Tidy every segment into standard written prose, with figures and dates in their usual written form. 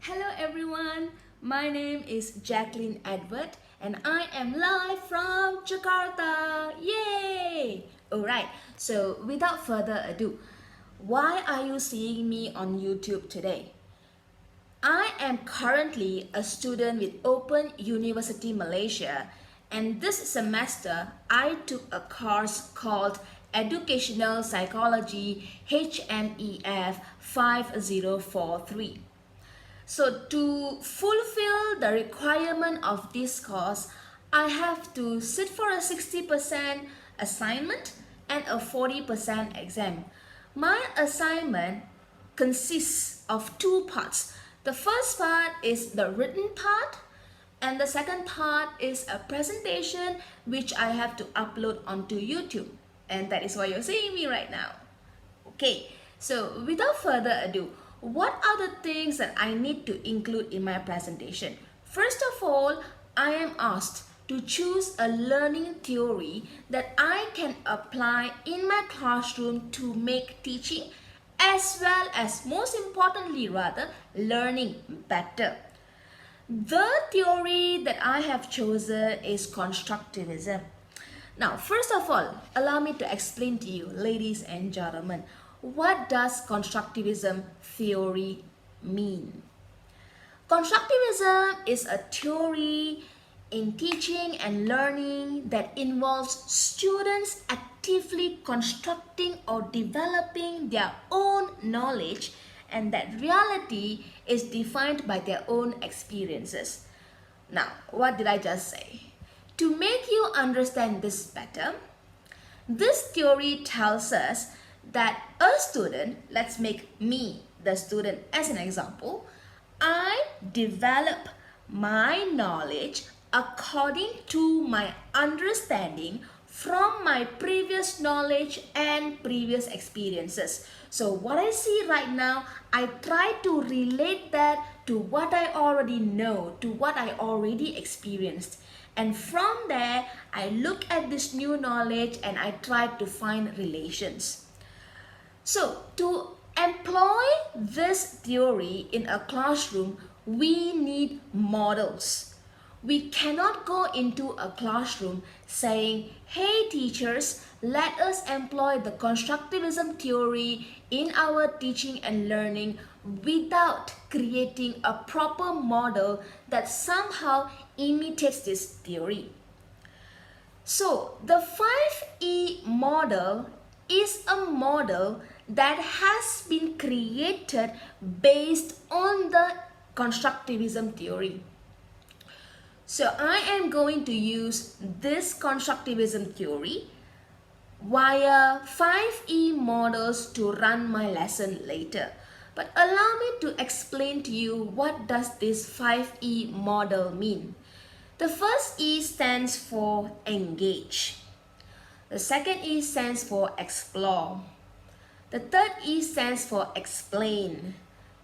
Hello everyone, my name is Jacqueline Adward and I am live from Jakarta. Yay! Alright, so without further ado, why are you seeing me on YouTube today? I am currently a student with Open University Malaysia, and this semester I took a course called Educational Psychology HMEF 5043. So to fulfill the requirement of this course, I have to sit for a 60% assignment and a 40% exam. My assignment consists of two parts. The first part is the written part, and the second part is a presentation which I have to upload onto YouTube. And that is why you're seeing me right now. Okay, so without further ado, what are the things that I need to include in my presentation? First of all, I am asked to choose a learning theory that I can apply in my classroom to make teaching as well as, most importantly rather, learning better. The theory that I have chosen is Constructivism. Now, first of all, allow me to explain to you, ladies and gentlemen, what does Constructivism theory mean? Constructivism is a theory in teaching and learning that involves students actively constructing or developing their own knowledge, and that reality is defined by their own experiences. Now, what did I just say? To make you understand this better, this theory tells us that a student, let's make me the student as an example, I develop my knowledge according to my understanding from my previous knowledge and previous experiences. So what I see right now, I try to relate that to what I already know, to what I already experienced. And from there, I look at this new knowledge and I try to find relations. So to employ this theory in a classroom, we need models. We cannot go into a classroom saying, hey teachers, let us employ the Constructivism theory in our teaching and learning without creating a proper model that somehow imitates this theory. So the 5E model is a model that has been created based on the Constructivism theory. So I am going to use this Constructivism theory via 5E models to run my lesson later. But allow me to explain to you what does this 5E model mean. The first E stands for engage. The second E stands for explore. The third E stands for explain.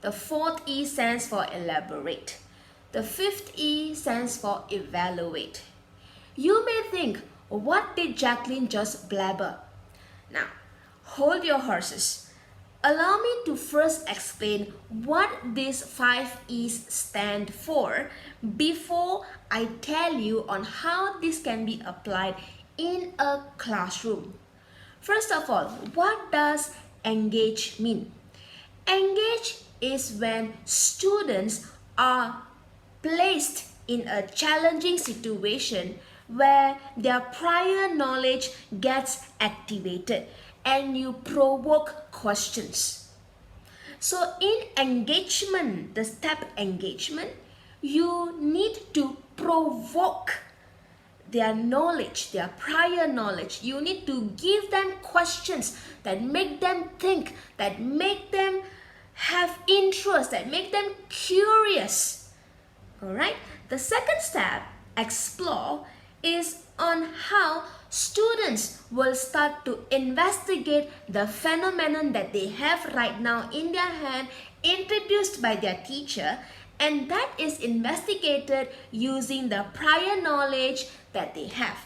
The fourth E stands for elaborate. The fifth E stands for evaluate. You may think, what did Jacqueline just blabber? Now, hold your horses. Allow me to first explain what these 5 E's stand for before I tell you on how this can be applied in a classroom. First of all, what does engage mean? Engage is when students are placed in a challenging situation where their prior knowledge gets activated and you provoke questions. So in engagement, the step engagement, you need to provoke their knowledge, their prior knowledge. You need to give them questions that make them think, that make them have interest, that make them curious. Alright, the second step, explore, is on how students will start to investigate the phenomenon that they have right now in their hand, introduced by their teacher, and that is investigated using the prior knowledge that they have.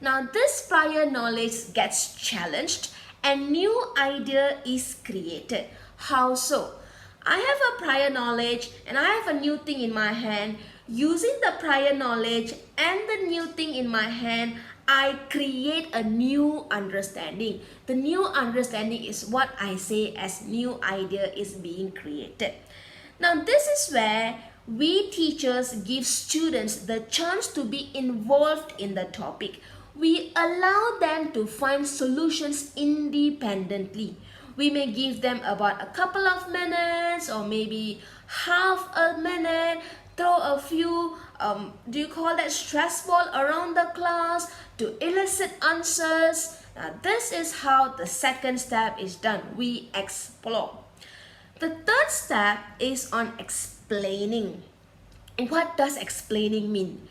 Now this prior knowledge gets challenged and new idea is created. How so? I have a prior knowledge and I have a new thing in my hand. Using the prior knowledge and the new thing in my hand, I create a new understanding. The new understanding is what I say as new idea is being created. Now this is where we teachers give students the chance to be involved in the topic. We allow them to find solutions independently. We may give them about a couple of minutes or maybe half a minute, throw a few stress ball around the class to elicit answers. Now this is how the second step is done. We explore. The third step is on explaining. What does explaining mean?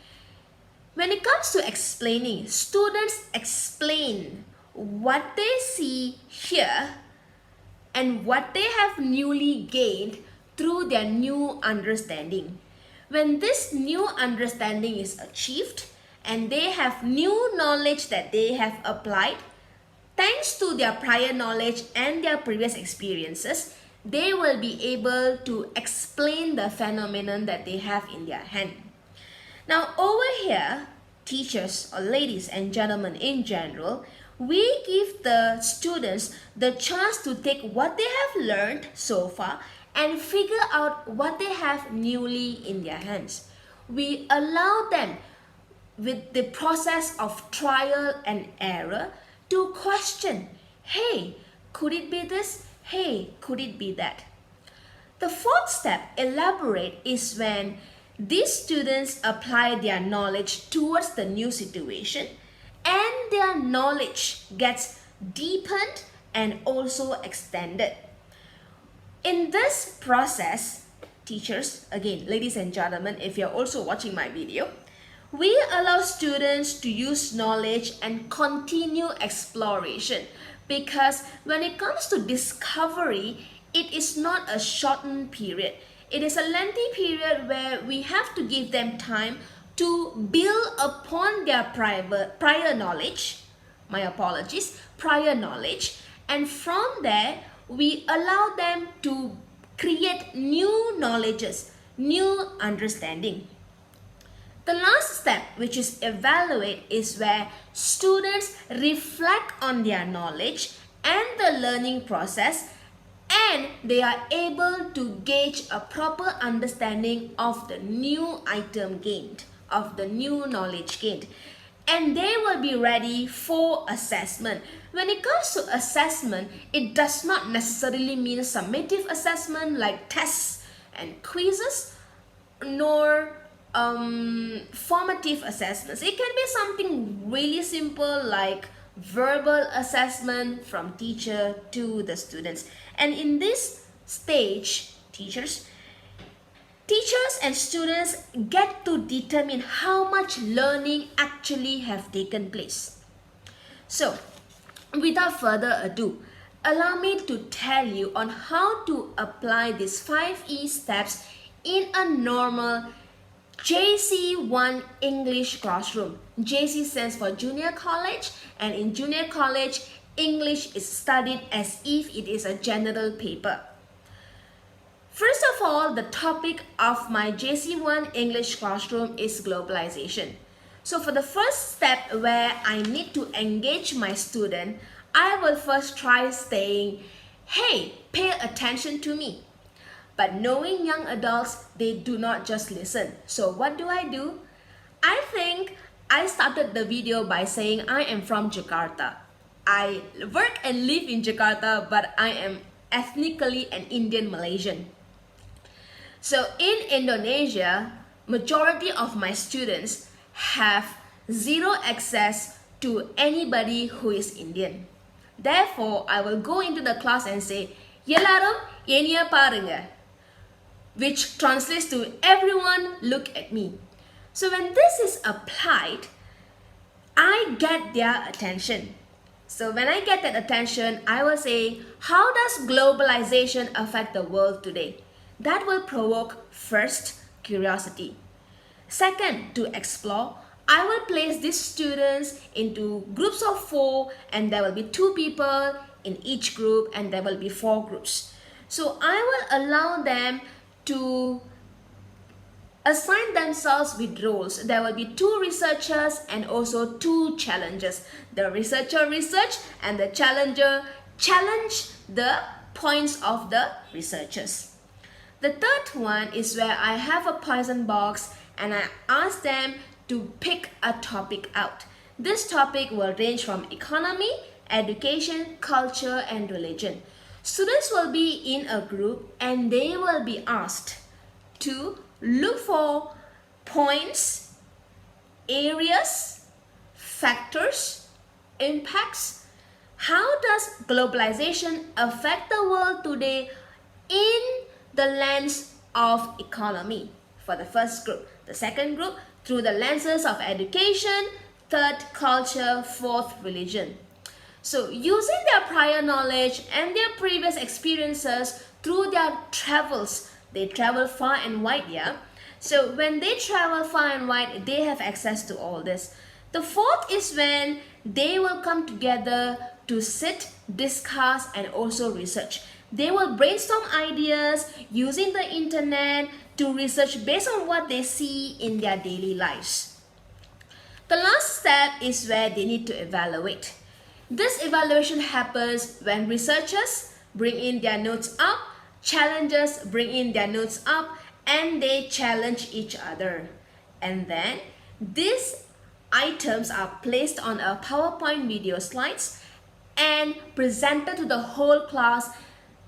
When it comes to explaining, students explain what they see here and what they have newly gained through their new understanding. When this new understanding is achieved and they have new knowledge that they have applied, thanks to their prior knowledge and their previous experiences, they will be able to explain the phenomenon that they have in their hand. Now over here, teachers or ladies and gentlemen in general, we give the students the chance to take what they have learned so far and figure out what they have newly in their hands. We allow them with the process of trial and error to question, hey, could it be this? Hey, could it be that? The fourth step, elaborate, is when these students apply their knowledge towards the new situation and their knowledge gets deepened and also extended. In this process, teachers, again, ladies and gentlemen, if you're also watching my video, we allow students to use knowledge and continue exploration, because when it comes to discovery, it is not a shortened period. It is a lengthy period where we have to give them time to build upon their prior knowledge, prior knowledge, and from there, we allow them to create new knowledges, new understanding. The last step, which is evaluate, is where students reflect on their knowledge and the learning process, and they are able to gauge a proper understanding of the new item gained, of the new knowledge gained. And they will be ready for assessment. When it comes to assessment, it does not necessarily mean summative assessment like tests and quizzes, nor formative assessments. It can be something really simple like verbal assessment from teacher to the students. And in this stage, teachers and students get to determine how much learning actually have taken place. So, without further ado, allow me to tell you on how to apply these 5E steps in a normal JC1 English classroom. JC stands for junior college, and in junior college, English is studied as if it is a general paper. First of all, the topic of my JC1 English classroom is globalization. So for the first step where I need to engage my student, I will first try saying, hey, pay attention to me. But knowing young adults, they do not just listen. So what do? I think I started the video by saying I am from Jakarta. I work and live in Jakarta, but I am ethnically an Indian Malaysian. So in Indonesia, majority of my students have zero access to anybody who is Indian. Therefore, I will go into the class and say, "Yelarum eniya parunga," which translates to everyone look at me. So when this is applied, I get their attention. So when I get that attention, I will say, how does globalization affect the world today? That will provoke first, curiosity. Second, to explore, I will place these students into groups of 4, and there will be 2 people in each group, and there will be 4 groups. So I will allow them to assign themselves with roles. There will be 2 researchers and also 2 challengers. The researcher research and the challenger challenge the points of the researchers. The third one is where I have a poison box and I ask them to pick a topic out. This topic will range from economy, education, culture and religion. Students will be in a group and they will be asked to look for points, areas, factors, impacts. How does globalization affect the world today in the lens of economy? For the first group. The second group, through the lenses of education. Third, culture. Fourth, religion. So using their prior knowledge and their previous experiences through their travels, they travel far and wide, yeah? So when they travel far and wide, they have access to all this. The fourth is when they will come together to sit, discuss and also research. They will brainstorm ideas using the internet to research based on what they see in their daily lives. The last step is where they need to evaluate. This evaluation happens when researchers bring in their notes up, challengers bring in their notes up, and they challenge each other. And then these items are placed on a PowerPoint video slides and presented to the whole class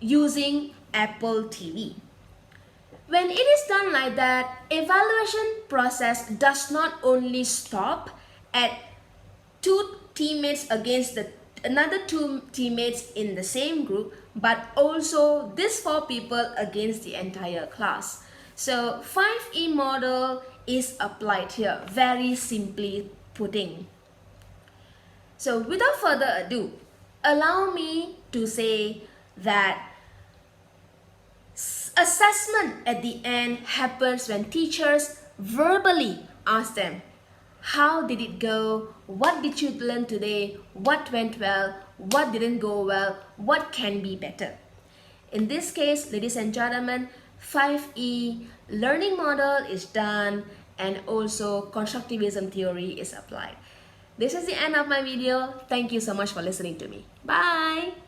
using Apple TV. When it is done like that, evaluation process does not only stop at 2 teammates against another 2 teammates in the same group, but also these 4 people against the entire class. So 5E model is applied here, very simply putting. So without further ado, allow me to say that assessment at the end happens when teachers verbally ask them, how did it go? What did you learn today? What went well? What didn't go well? What can be better? In this case, ladies and gentlemen, 5E learning model is done and also constructivism theory is applied. This is the end of my video. Thank you so much for listening to me. Bye!